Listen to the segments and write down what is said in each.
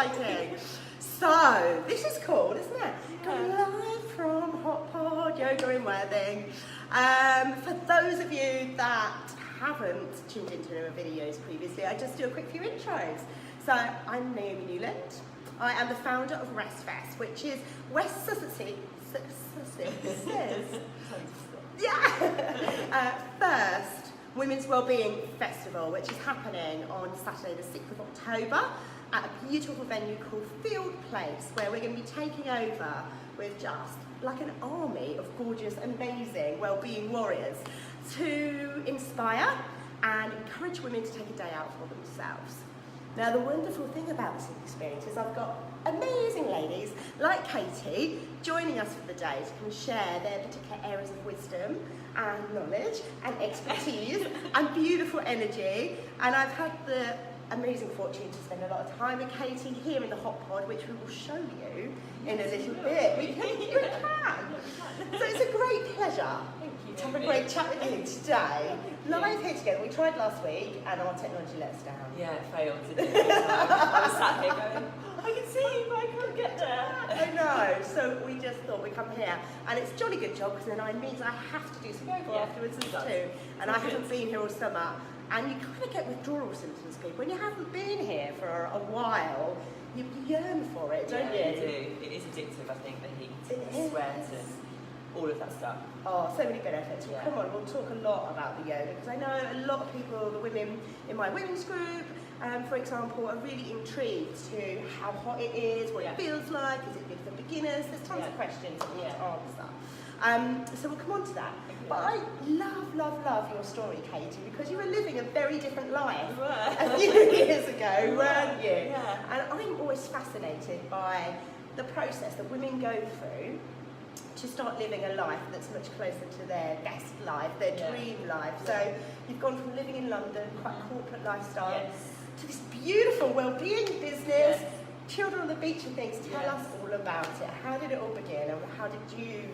exciting. So, this is cool, isn't it? Going live from Hot Pod, Yoga in Worthing. For those of you that haven't tuned into our videos previously, I just do a quick few intros. So, I'm Naomi Newland. I am the founder of Rest Fest, which is West Sussex's first Women's Wellbeing Festival, which is happening on Saturday the 6th of October at a beautiful venue called Field Place, where we're going to be taking over with just like an army of gorgeous, amazing wellbeing warriors to inspire and encourage women to take a day out for themselves. Now, the wonderful thing about this experience is I've got amazing ladies like Katie joining us for the day to come and share their particular areas of wisdom and knowledge and expertise and beautiful energy. And I've had the amazing fortune to spend a lot of time with Katie here in the Hot Pod, which we will show you in a little bit. We can. So it's a great pleasure to have a great chat with you today. Live here together. We tried last week and our technology let us down. Yeah, it failed, didn't it? I was sat here going, I can see, but I can't get there. I know, so we just thought we'd come here. And it's a jolly good job because then it means I have to do some yoga afterwards too. And I haven't been here all summer. And you kind of get withdrawal symptoms, people. When you haven't been here for a while, you yearn for it, don't you? Yeah, you do. It is addictive, I think, the heat, the sweat, and all of that stuff. Oh, so many benefits. Well, come on, we'll talk a lot about the yoga because I know a lot of people, the women in my women's group, for example, are really intrigued to how hot it is, what it feels like, is it good for beginners? There's tons of questions that we need to answer. So we'll come on to that. But I love your story, Katie, because you were living a very different life a few years ago, weren't you? Yeah. And I'm always fascinated by the process that women go through to start living a life that's much closer to their best life, their dream life. So you've gone from living in London, quite a corporate lifestyle, to this beautiful well-being business, children on the beach and things. Tell us all about it. How did it all begin, and how did you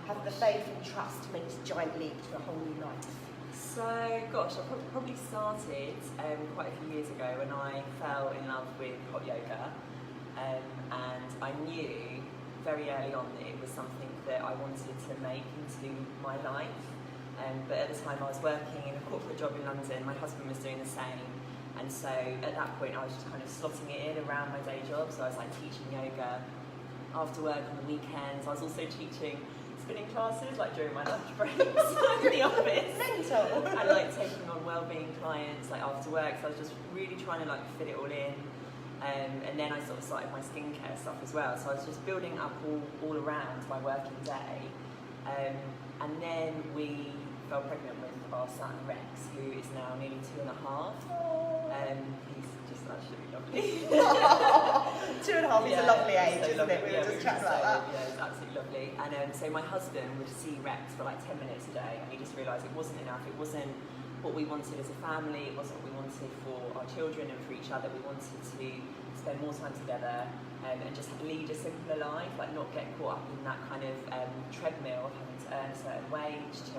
have the faith and trust to make this giant leap to a whole new life? So, gosh, I probably started quite a few years ago when I fell in love with hot yoga, and I knew very early on that it was something that I wanted to make into my life. But at the time I was working in a corporate job in London, my husband was doing the same, and so at that point I was just kind of slotting it in around my day job. So I was like teaching yoga after work on the weekends. I was also teaching spinning classes like during my lunch breaks in the office. Mental. And like taking on wellbeing clients like after work. So I was just really trying to like fit it all in. And then I sort of started my skincare stuff as well. So I was just building up all around my working day. And then we fell pregnant with our son Rex, who is now nearly 2.5. He's just absolutely lovely. 2.5 is a lovely age, so isn't lovely. it? We were just chatting about that. Yeah, it's absolutely lovely. And so my husband would see Rex for like 10 minutes a day, and he just realised it wasn't enough. It wasn't what we wanted as a family. It wasn't what we wanted for our children and for each other. We wanted to spend more time together and just lead a simpler life, like not get caught up in that kind of treadmill of having to earn a certain wage to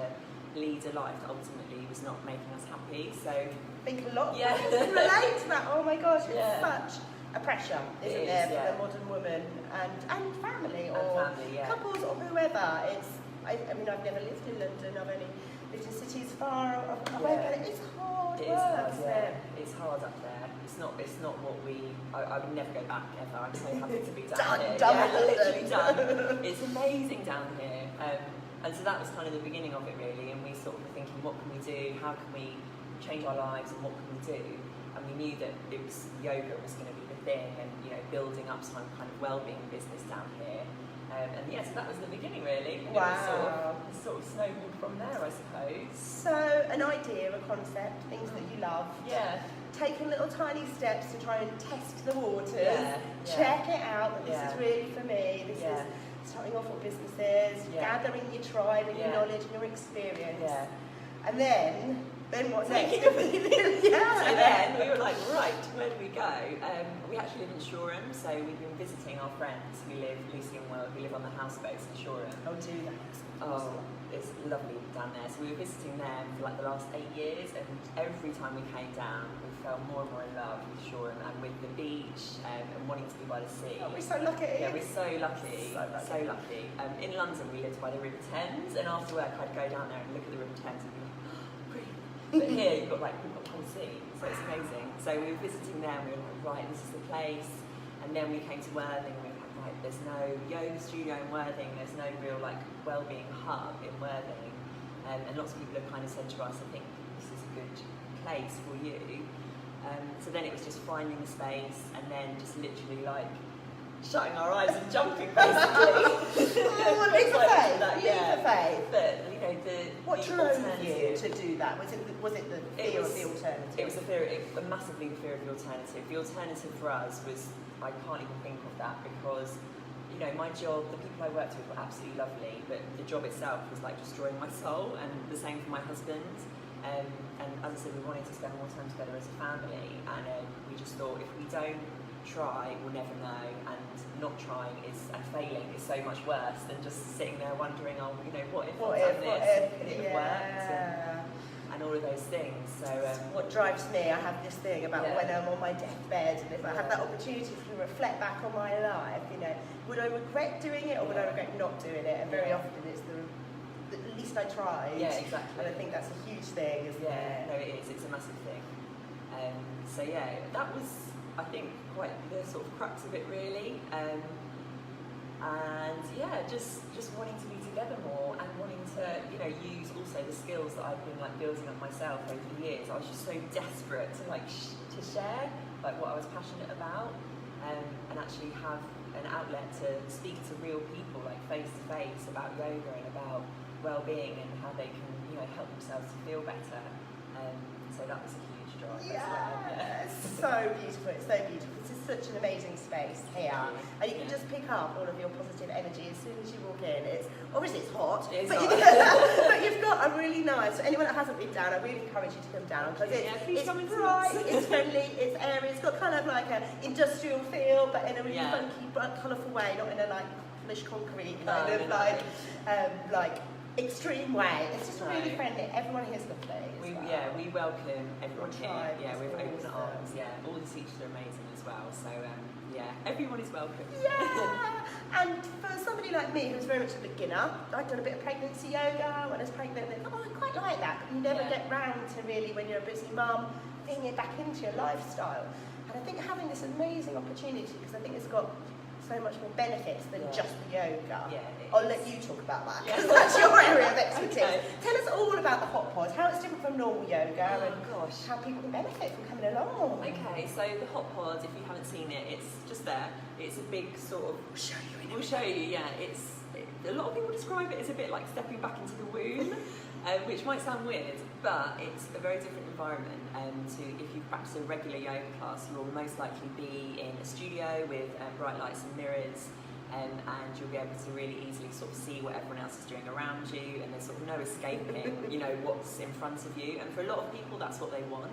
lead a life that ultimately was not making us happy. So I think a lot of women can relate to that. Oh my gosh, it's such a pressure, isn't there, for the modern woman and family or couples or whoever. I mean, I've never lived in London. I've only lived in cities far away, but it's hard work, isn't it? It's hard up there. It's not what I would never go back ever. I'm so happy to be down here. Literally done. It's amazing down here. And so that was kind of the beginning of it really, and we sort of were thinking, what can we do? How can we change our lives, and what can we do? And we knew that yoga was going to be the thing, and building up some kind of wellbeing business down here. And yes, that was the beginning really. And wow. It sort of snowballed from there, I suppose. So an idea, a concept, things that you love. Yeah. Taking little tiny steps to try and test the waters. Check it out that this is really for me. This is starting off what business is, gathering your tribe and your knowledge and your experience. And then what's next? So then we were like, right, where do we go? We actually live in Shoreham, so we've been visiting our friends who live, Lucy and Will, who live on the houseboats in Shoreham. Oh, do that. Oh, is lovely down there. So we were visiting them for like the last 8 years, and every time we came down, we fell more and more in love with shore and with the beach, and wanting to be by the sea. Oh, we're so lucky. Yeah, we're so lucky. So lucky. In London, we lived by the River Thames, and after work, I'd go down there and look at the River Thames and be like, oh, pretty. But here, we've got the whole sea, so it's amazing. So we were visiting them, we were like, right, this is the place. And then we came to Worthing, and we were like, right, there's no yoga studio in Worthing, there's no real like wellbeing hub in Worthing. And lots of people have kind of said to us, I think this is a good place for you. So then it was just finding the space, and then just literally like shutting our eyes and jumping basically. Leap of faith. But you know, what the drove alternative, you to do that? Was it the fear of the alternative? It was massively the fear of the alternative. The alternative for us was, I can't even think of that, because you know, my job, the people I worked with were absolutely lovely, but the job itself was like destroying my soul, and the same for my husband. And as I said, we wanted to spend more time together as a family, and we just thought if we don't try, we'll never know, and not trying and failing is so much worse than just sitting there wondering, oh, you know, what if I'd done this, could it have worked, and all of those things. So what drives me, I have this thing about when I'm on my deathbed, and if I have that opportunity to reflect back on my life, you know, would I regret doing it, or would I regret not doing it? And very often it's the least I tried. Yeah, exactly. And I think that's a huge thing, isn't it? No, it is. It's a massive thing. So yeah, that was, I think, quite the sort of crux of it, really. And yeah, just wanting to be together more, and wanting to, you know, use also the skills that I've been like building up myself over the years. I was just so desperate to like to share like what I was passionate about, and actually have an outlet to speak to real people, like face to face, about yoga and about well-being and how they can, you know, help themselves to feel better. So that was a huge drive. It's so beautiful. It's so beautiful. This is such an amazing space here, and you can just pick up all of your positive energy as soon as you walk in. It's obviously it's hot, but you've got a really nice. For anyone that hasn't been down, I really encourage you to come down, because it's bright, it's friendly, it's airy. It's got kind of like an industrial feel, but in a really funky, colourful way, not in a like polished concrete kind of like extreme way. It's just really friendly. Everyone here is lovely. We welcome everyone here. Yeah, with open arms. Yeah, all the teachers are amazing as well. So everyone is welcome. Yeah. And for somebody like me who's very much a beginner, I've done a bit of pregnancy yoga when I was pregnant, and I quite like that. But you never get round to really, when you're a busy mum, bringing it back into your lifestyle. And I think having this amazing opportunity, because I think it's got so much more benefits than just the yoga. I'll let you talk about that, because that's your area of expertise. Okay. Tell us all about the hot pod, how it's different from normal yoga, and how people can benefit from coming along. Okay, so the hot pod, if you haven't seen it, it's just there. It's a big sort of... We'll show you, yeah. A lot of people describe it as a bit like stepping back into the womb, which might sound weird, but it's a very different environment to if you practice a regular yoga class. You will most likely be in a studio with bright lights and mirrors, and you'll be able to really easily sort of see what everyone else is doing around you, and there's sort of no escaping, you know, what's in front of you. And for a lot of people, that's what they want,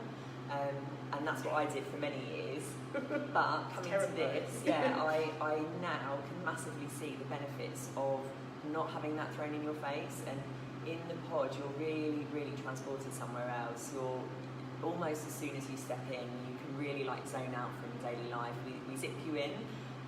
and that's what I did for many years. But coming to this, I now can massively see the benefits of not having that thrown in your face. And in the pod, you're really, really transported somewhere else. You're almost, as soon as you step in, you can really like zone out from daily life. We zip you in.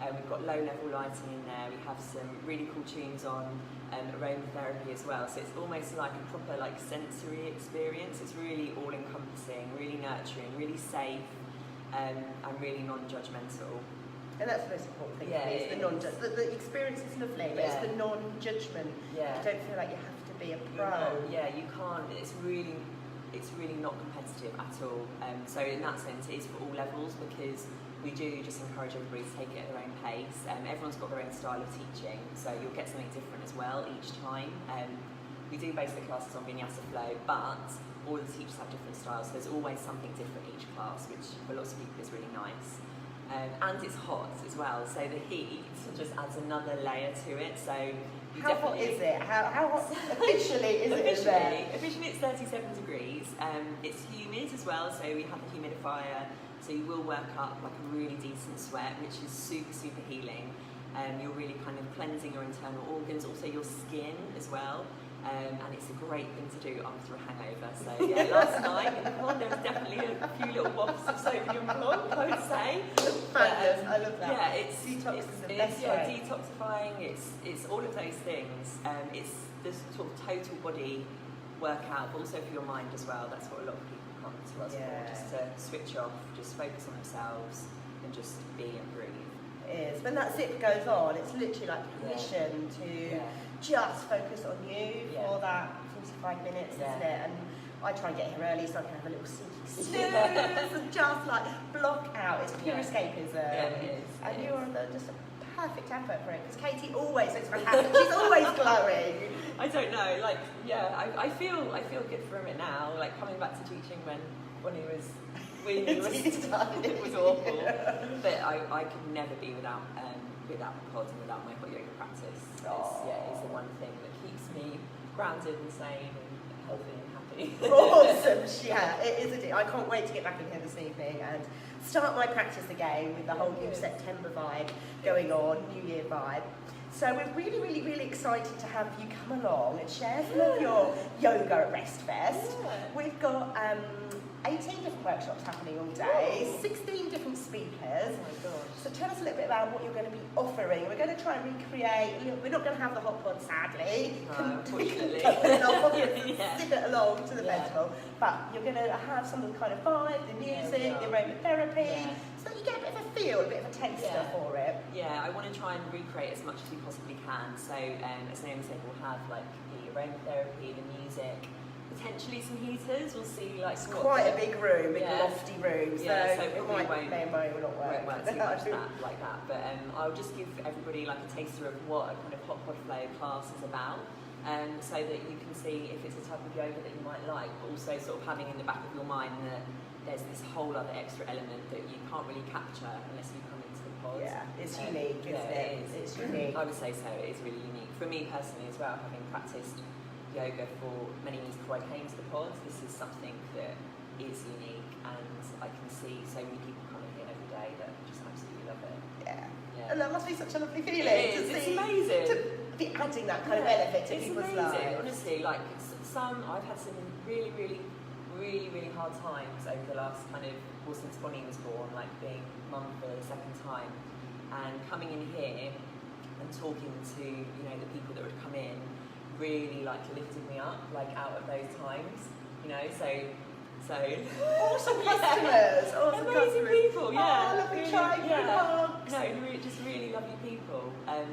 We've got low-level lighting in there. We have some really cool tunes on, aromatherapy as well. So it's almost like a proper like sensory experience. It's really all-encompassing, really nurturing, really safe, and really non-judgmental. And that's the most important thing for me, is the non-judgment. The experience is lovely, but it's the non-judgment. You don't feel like you have to be a pro. You can't. It's really not competitive at all. So in that sense, it is for all levels, because we do just encourage everybody to take it at their own pace. Everyone's got their own style of teaching, so you'll get something different as well each time. We do base the classes on Vinyasa flow, but all the teachers have different styles, so there's always something different each class, which for lots of people is really nice. And it's hot as well, so the heat just adds another layer to it. So how hot is it? How hot officially is it in there? Officially it's 37 degrees. It's humid as well, so we have a humidifier, so you will work up like a really decent sweat, which is super, super healing. You're really kind of cleansing your internal organs, also your skin as well. And it's a great thing to do after a hangover. So yeah, last night in the pod there was definitely a few little wafts of sodium blanc, I would say. Fabulous, I love that. Yeah, it's detox is the best way. Detoxifying. It's all of those things. It's this sort of total body workout, but also for your mind as well. That's what a lot of people come to us for, just to switch off, just focus on themselves, and just be and breathe. It is. When that zip goes on, it's literally like permission to just focus on you for that 45 minutes, isn't it? And I try and get here early so I can have a little sneaky snooze and just like block out. It's pure escapism. Yeah, it is. And you're just a perfect advert for it, because Katie always looks fantastic. She's always glowing. I don't know, like, I feel good from it now. Like coming back to teaching when it was it was awful. But I could never be without the pod and without my hot yoga practice. It's the one thing that keeps me grounded and sane and healthy and happy. Awesome, yeah, it is a deal. I can't wait to get back in here this evening and start my practice again with the whole new September vibe going on, New Year vibe. So we're really, really, really excited to have you come along and share some of your yoga at Rest Fest. We've got 18 different workshops happening all day, 16 different speakers. Oh my gosh. So tell us a little bit about what you're going to be offering. We're going to try and recreate, we're not going to have the hot pod sadly. No, unfortunately. Stick it along to the festival. But you're going to have some of the kind of vibe, the music, the aromatherapy, so that you get a bit of a feel, a bit of a taster for it. Yeah, I want to try and recreate as much as we possibly can. So as Naomi said, we'll have like the aromatherapy, the music, potentially some heaters. We'll see like it's quite a big room, big lofty room. So it might won't not work. Too much like that. But I'll just give everybody like a taster of what a kind of hot pod flow class is about. So that you can see if it's a type of yoga that you might like, but also sort of having in the back of your mind that there's this whole other extra element that you can't really capture unless you come into the pod. Yeah, it's unique, isn't it? It's unique. I would say so, it is really unique. For me personally as well, having practiced yoga for many years before I came to the pod, this is something that is unique, and I can see so many people coming in every day that just absolutely love it. Yeah. And that must be such a lovely feeling it is. to see. It's amazing. To be adding that kind of benefit to people's lives. Honestly, like I've had some really, really, really, really hard times over the last kind of, well, since Bonnie was born, like being mum for the second time, and coming in here and talking to, you know, the people that would come in really like lifted me up, like out of those times, you know, so awesome customers, awesome amazing customers. People, lovely chai, hugs. No, just really lovely people, and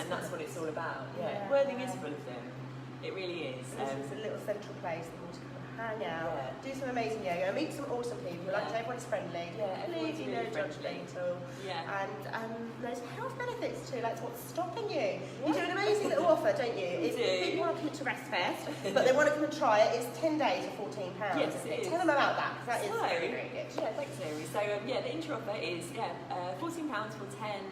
that's what it's all about. Worthing is full of them, it really is. It's a little central place that you can hang out, do some amazing yoga, meet some awesome people. Like everyone's friendly, completely no judgmental, and there's health benefits too. That's what's stopping you. You do an amazing little offer, don't you? If people want to come to Rest Fest, but they want to come and try it, it's 10 days for £14. Yes, it is. Tell them about that, because that is very, very good. Yeah, thanks, Naomi. So the intro offer is £14 for 10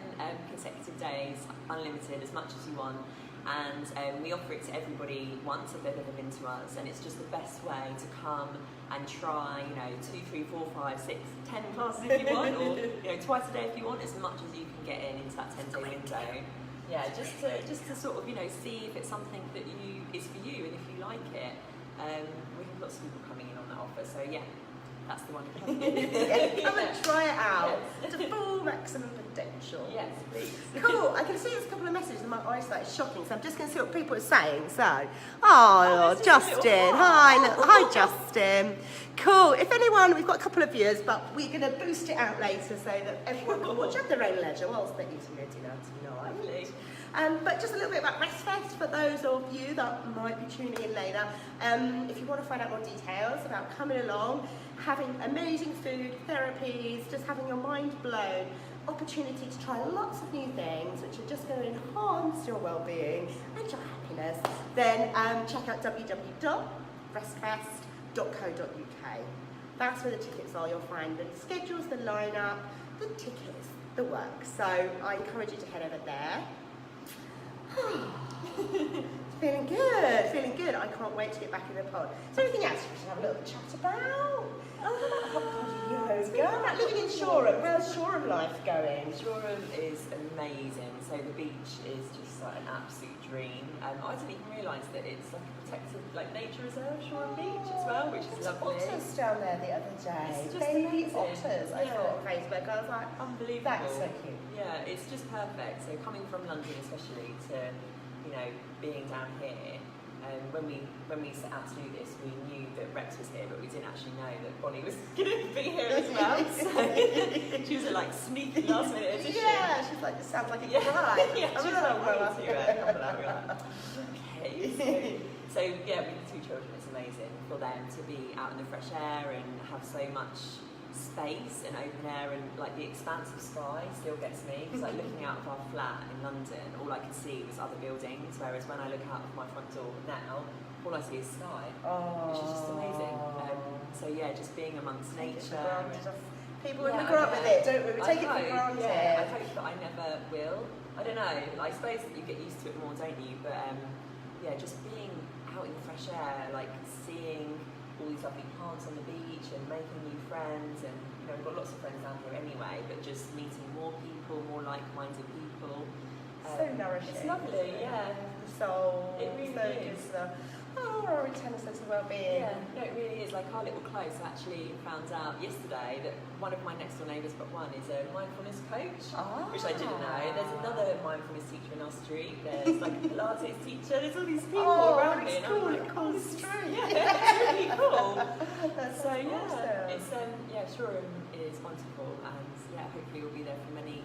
consecutive days, unlimited, as much as you want. And we offer it to everybody once if they've ever been to us, and it's just the best way to come and try, you know, 2, 3, 4, 5, 6, 10 classes if you want, or you know, twice a day if you want, as much as you can get into that 10-day window. Yeah, just to sort of, you know, see if it's something that is for you and if you like it. We have lots of people coming in on that offer, so yeah. That's the one. Come and try it out to full maximum potential. Yes, please. Cool. I can see there's a couple of messages and my eyesight is shocking, so I'm just going to see what people are saying. So, Justin. Hi, Justin. Cool. If anyone, we've got a couple of viewers, but we're going to boost it out later so that everyone can watch at their own leisure whilst they're eating their dinner tonight. Lovely. But just a little bit about Rest Fest for those of you that might be tuning in later. If you want to find out more details about coming along, having amazing food, therapies, just having your mind blown, opportunity to try lots of new things which are just going to enhance your well-being and your happiness, then check out www.restfest.co.uk. That's where the tickets are. You'll find the schedules, the lineup, the tickets, the work. So I encourage you to head over there. Feeling good. I can't wait to get back in the pod. Is there anything else we should have a little chat about? Hot pod Girl, that living in Shoreham, how's Shoreham life going? Shoreham is amazing. So the beach is just like an absolute dream. I didn't even realise that it's like a protected nature reserve, Shoreham Beach as well, which is lovely. Otters down there the other day. It's just baby amazing. otters. I saw on Facebook. I was like, unbelievable. That's so cute. Yeah, it's just perfect. So coming from London, especially to being down here. When we set out to do this, we knew that Rex was here, but we didn't actually know that Bonnie was going to be here as well. So she was like sneaky last minute addition. Yeah, she's like, this sounds like a bride. Yeah, she was like, well, to a couple of hours. Okay, so yeah, with the 2 children, it's amazing for them to be out in the fresh air and have so much space and open air, and like the expanse of sky still gets me, because like looking out of our flat in London, all I could see was other buildings, whereas when I look out of my front door now, all I see is sky, which is just amazing. So yeah, just being amongst nature. People when we grow up with it, don't we? We take it for granted. Yeah, I hope that I never will. I don't know. I suppose that you get used to it more, don't you? But yeah, just being out in the fresh air, like seeing all these lovely plants on the beach and making new friends, and we've got lots of friends down here anyway, but just meeting more people, more like-minded people. So nourishing. It's lovely, yeah. The soul. It really so is. Our internal sense of well-being. Yeah, no, it really is. Like our little close actually found out yesterday that one of my next door neighbours but one is a mindfulness coach, which I didn't know. There's another mindfulness teacher in our street. There's like a Pilates teacher. There's all these people around me. It's cool. Like, cool street. Yeah, it's really cool. That's so awesome. it's Shoreham is wonderful, and yeah, hopefully we'll be there for many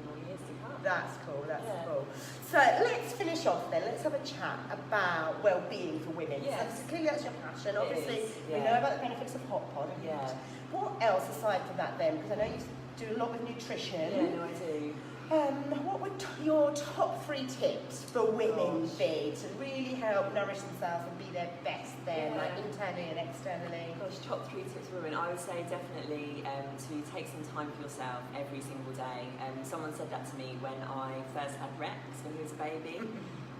more years to come. That's cool. Cool. So let's finish off then. Let's have a chat about well-being for women. Yes. So clearly that's your passion. Obviously, yeah. we know about the benefits of hot pod. Yeah. What else aside from that then? Because I know you do a lot with nutrition. Yeah, no, I do. What would your top 3 tips for women be to really help nourish themselves and be their best then, like internally and externally? Gosh, top 3 tips for women. I would say definitely to take some time for yourself every single day. Someone said that to me when I first had Rex, when he was a baby.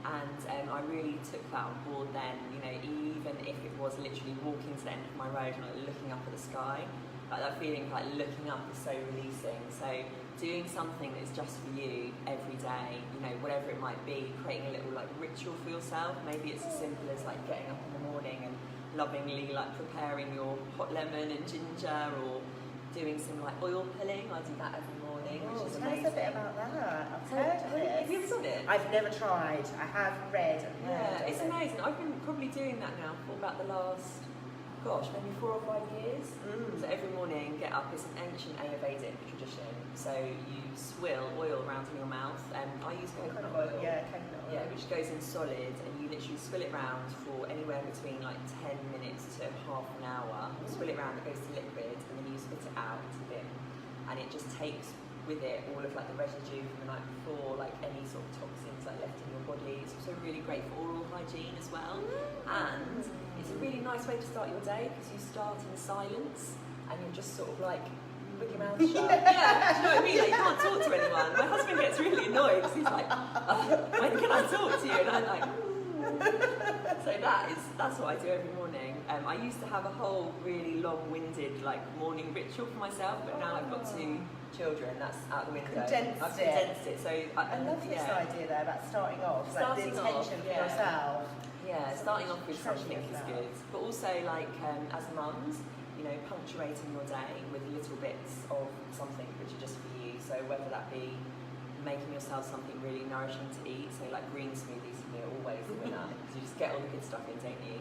And I really took that on board then, even if it was literally walking to the end of my road and like looking up at the sky, like that feeling of like looking up is so releasing. So doing something that's just for you every day, whatever it might be, creating a little like ritual for yourself. Maybe it's as simple as like getting up in the morning and lovingly like preparing your hot lemon and ginger, or doing some like oil pulling. I do that every morning, which is amazing. Tell us a bit about that. I've heard of it. Have you ever done it? I've never tried. I have read and heard. Yeah, it's amazing. I've been probably doing that now for about the last, maybe 4 or 5 years. So every morning, get up. It's an ancient Ayurvedic tradition. So you swill oil around in your mouth. I use coconut oil. Yeah, coconut oil. Yeah, which goes in solid, and you literally swill it round for anywhere between like 10 minutes to half an hour. Swill it round, it goes to liquid, and then you spit it out to bin. And it just takes with it all of like the residue from the night before, like any sort of toxins like left in your body. It's also really great for oral hygiene as well. And it's a really nice way to start your day, because you start in silence and you're just sort of like with your mouth shut. Yeah, do you know what I mean? Like, you can't talk to anyone. My husband gets really annoyed because he's like, when can I talk to you? And I'm like, So that's what I do every morning. I used to have a whole really long-winded like morning ritual for myself, but now I've got 2 children. That's out the window. I've condensed it. So I love this idea there about starting off, like the intention for yourself. Yeah, starting off with something is good, but also like as mums, punctuating your day with little bits of something which are just for you. So whether that be making yourself something really nourishing to eat, so like green smoothies for me are always the winner, because you just get all the good stuff in, don't you?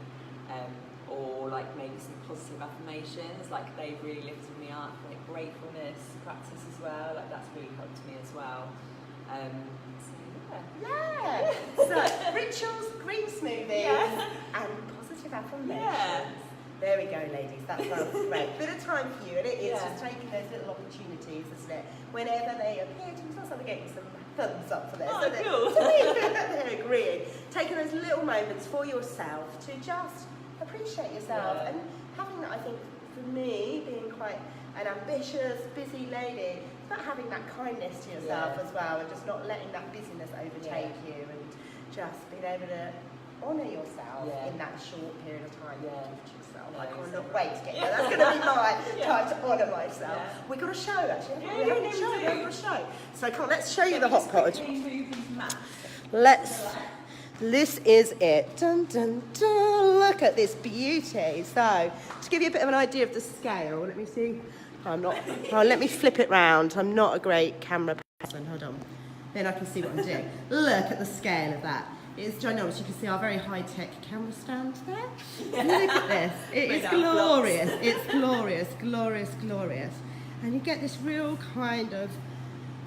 Or like maybe some positive affirmations, like they've really lifted me up, like gratefulness practice as well, like that's really helped me as well. So rituals, green smoothies, and positive affirmations. Yeah. There we go, ladies. That sounds great. Bit of time for you, and it is just taking those little opportunities, isn't it? Whenever they appear to yourself, I'm getting some thumbs up for this. Oh, cool. They're agreeing. Taking those little moments for yourself to just appreciate yourself, and having that, I think, for me, being quite an ambitious, busy lady, it's about having that kindness to yourself as well, and just not letting that busyness overtake you, and just being able to honour yourself in that short period of time. Yeah. To yourself. I Yeah, cannot wait to get there. That's going to be my time to honour myself. Yeah. We've got a show actually. Yeah, We've got a we show. do. We've got a show. So come on, let's show you the hot pod. Let's. This is it. Dun, dun, dun. Look at this beauty. So, to give you a bit of an idea of the scale, let me see. Let me flip it round. I'm not a great camera person. Hold on. Then I can see what I'm doing. Look at the scale of that. It's ginormous. You can see our very high-tech camera stand there. Look at this. It is glorious. It's glorious, glorious, glorious. And you get this real kind of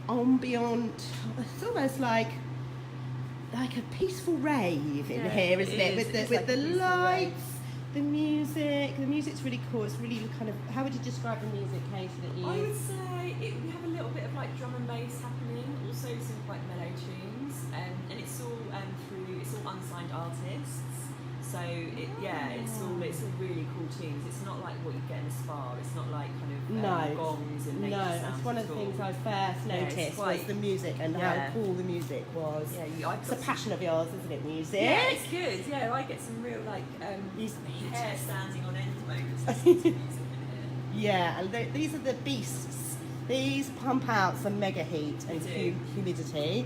ambient, it's almost like a peaceful rave in here, isn't it? With the lights, the music. The music's really cool. It's really kind of, how would you describe the music, Katie, that you I would say we have a little bit of like drum and bass happening, also some quite mellow tunes, and it's all it's all unsigned artists. So it's all really cool tunes. It's not like what you get in a spa. It's not like kind of gongs and nature sounds. It's one of the things I first noticed was the music and how cool the music was. Yeah, it's a passion of yours, isn't it? Music. Yeah, it's good. Yeah, I get some real like hair standing on end moments. Listening to music in here. Yeah, and these are the beasts. These pump out some mega heat and humidity.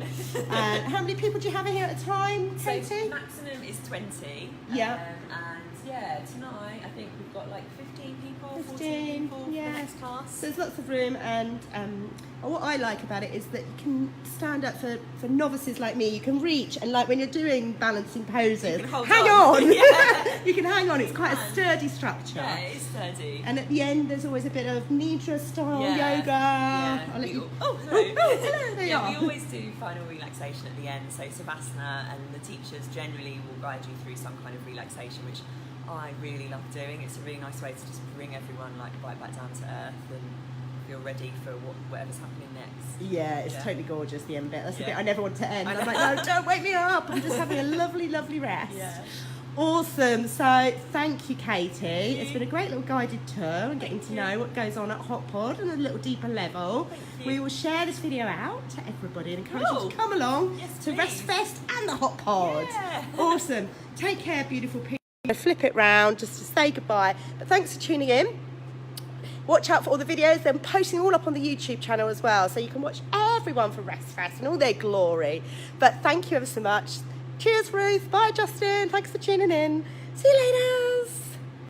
How many people do you have in here at a time, Katie? So maximum is 20. Yeah. And tonight I think we've got like 15 people, 14 people for the next class. So there's lots of room, and what I like about it is that you can stand up for novices like me. You can reach, and like when you're doing balancing poses, hang on. You can hang on. It's quite a sturdy structure. Yeah, it's sturdy. And at the end, there's always a bit of nidra style yoga. Yeah. I'll let you. Oh, hello. There you are. We always do final relaxation at the end. So Savasana and the teachers generally will guide you through some kind of relaxation, which I really love doing. It's a really nice way to just bring everyone like right back down to earth and feel ready for whatever's happening next. Yeah, it's totally gorgeous, the end bit. That's the bit I never want to end. I'm like, no, don't wake me up. I'm just having a lovely, lovely rest. Yeah. Awesome. So thank you, Katie. It's been a great little guided tour and getting to know what goes on at Hot Pod on a little deeper level. We will share this video out to everybody and encourage you to come along to Rest Fest and the Hot Pod. Yeah. Awesome. Take care, beautiful people. Flip it round just to say goodbye. But thanks for tuning in. Watch out for all the videos. They're posting all up on the YouTube channel as well, so you can watch everyone from Rest Fest and all their glory. But thank you ever so much. Cheers, Ruth. Bye, Justin. Thanks for tuning in. See you later.